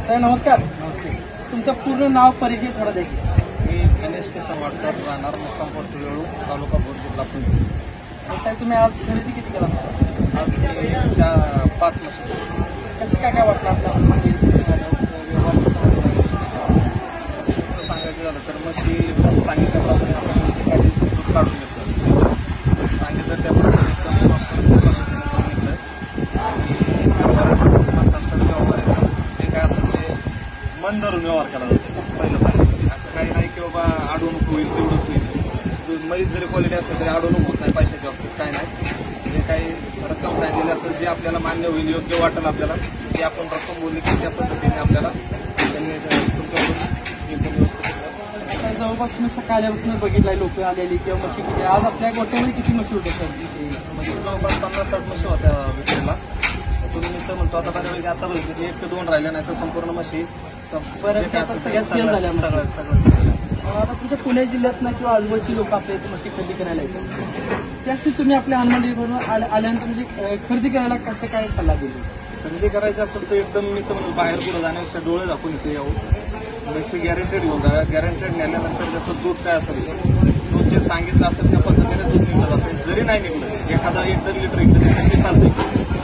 Sir नमस्कार. तुमचं पूर्ण नाव परिचय थोडा द्या. मी गणेश वाटकर, राहणार मुक्काम पडतुळू, तालुका भोर, जिल्हा पुणे. साहेब तुम्ही आज खरेदी किती केला? आज मी 5 म्हशी. कसं काय काय वाटलं आपल्याला? म्हणजे सांगायचं झालं तर म्हशी सांगितल्याप्रमाणे आपण काही दूध काढून घेतो. सांगितलं त्याप्रमाणे ते काय असं ते मन धरून व्यवहार केला जातो. पहिलं सांगितलं असं काही नाही की बाबा अडवणूक होईल तेवढंच होईल. मरीज जरी क्वालिटी असते तरी अडवणूक होत नाही पैशाच्या बाबतीत. काय नाही, जे काही रक्कम सांगितलेली असेल जे आपल्याला मान्य होईल, योग्य वाटेल आपल्याला, ते आपण रक्कम बोलली की त्या पद्धतीने आपल्याला त्यांनी जवळपास तुम्ही सकाळपासून बघितलाय लोक आलेली किंवा म्हशी किती. आज आपल्या गोट्यामध्ये किती म्हशी होत्या सर? म्हणजे जवळपास 50-60 म्हशी होत्या विक्रीला. तुम्ही मी तर म्हणतो आता बऱ्यापैकी आता बघितलं 1 ते 2 राहिल्या नाही तर संपूर्ण म्हशी सगळ्या सेल झाल्या. आता तुमच्या पुणे जिल्ह्यातनं किंवा आजूबाजूची लोक आपल्या इथे म्हशी खरेदी करायला येतात, त्यासाठी तुम्ही आपल्या हनुमानडीवरून आल्यानंतर म्हणजे खरेदी करायला कसं काय सल्ला दिली? खरेदी करायची असेल तर एकदम मी तर म्हणून बाहेर पुढे जाण्यापेक्षा डोळे दाखवून इथे येऊ. म्हशी गॅरंटेड घेऊन जा. गॅरंटेड नेल्यानंतर त्याचं दूध काय असेल, दूध जे सांगितलं असेल त्या पद्धतीने दूध निघलं जातं. जरी नाही निघलं एखादा 1 लिटर इकडे चालते,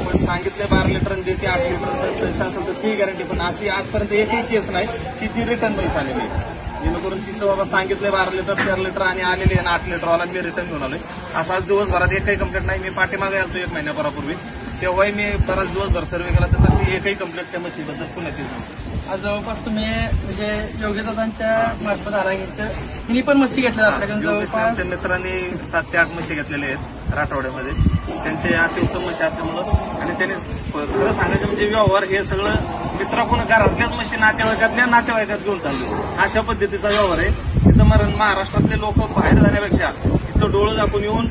पण सांगितले 12 लिटर आणि देते 8 लिटर पैसा असेल तर ती गॅरंटी. पण अशी आजपर्यंत एकही केस नाही की ती रिटर्न पैसे आलेली आहे. जेणेकरून तिचं बाबा सांगितलंय 12 लिटर 13 लिटर आणि आलेली आहे 8 लिटरवाला मी रिटर्न घेऊन आलोय. असा दिवसभरात एकही कंप्लेंट नाही. मी पाठीमागे आलो 1 महिन्यापूर्वी, तेव्हाही मी बराच दिवसभर सर्वे केला तर तशी एकही कंप्लेंट त्या म्हशीबद्दल पुण्याची नव्हती. आज जवळपास तुम्ही म्हणजे योगेदादांच्या मार्फत आरांगीच्या हिनी पण म्हशी घेतल्या आपल्याकडे. जवळपास त्यांच्या मित्रांनी 7 ते 8 म्हशी घेतलेल्या आहेत राठवड्यामध्ये. त्यांचे अतिउत्तम म्हशी असल्यामुळं आणि त्यांनी खरं सांगायचं म्हणजे व्यवहार हे सगळं मित्राकडून घरातल्याच म्हशी नातेवाईकात घेऊन चाललो. अशा पद्धतीचा व्यवहार आहे. तिथं महाराष्ट्रातले लोक बाहेर जाण्यापेक्षा तिथं डोळं दाखवून येऊन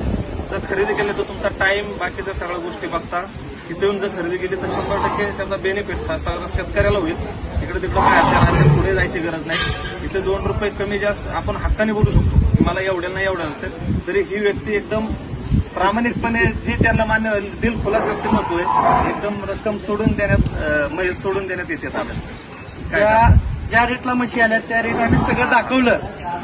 जर खरेदी केली तर तुमचा टाइम बाकीच्या सगळ्या गोष्टी बघता तिथे येऊन जर खरेदी केली तर 100% त्याचा बेनिफिट सगळ्या शेतकऱ्याला होईल. इकडे तिकडे काय पुढे जायची गरज नाही. इथे 2 रुपये कमी जास्त आपण हक्काने बोलू शकतो की मला एवढ्या नाही एवढ्या नसते. तरी ही व्यक्ती एकदम प्रामाणिकपणे जे त्यांना मान्य दिल खुलास व्यक्तिमत्व आहे, एकदम रक्कम सोडून देण्यात येते. ज्या रेटला म्हशी आल्या त्या रेट आम्ही सगळं दाखवलं.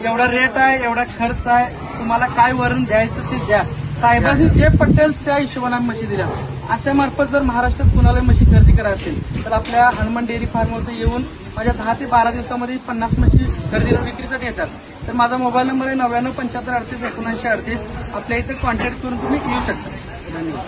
एवढा रेट आहे, एवढा खर्च आहे, तुम्हाला काय वरण द्यायचं ते द्या. साहेबांनी जे पटेल त्या हिशोबाने आम्ही म्हशी दिल्या. अशा मार्फत जर महाराष्ट्रात कुणाला म्हशी खरेदी करायची असेल तर आपल्या हनुमान डेअरी फार्मवरती येऊन माझ्या 10 ते 12 दिवसामध्ये 50 म्हशी खरेदीला विक्रीसाठी येतात. तर माझा मोबाईल नंबर आहे 99 75 38 79 38. आपल्या इथे कॉन्टॅक्ट करून तुम्ही येऊ शकता. धन्यवाद.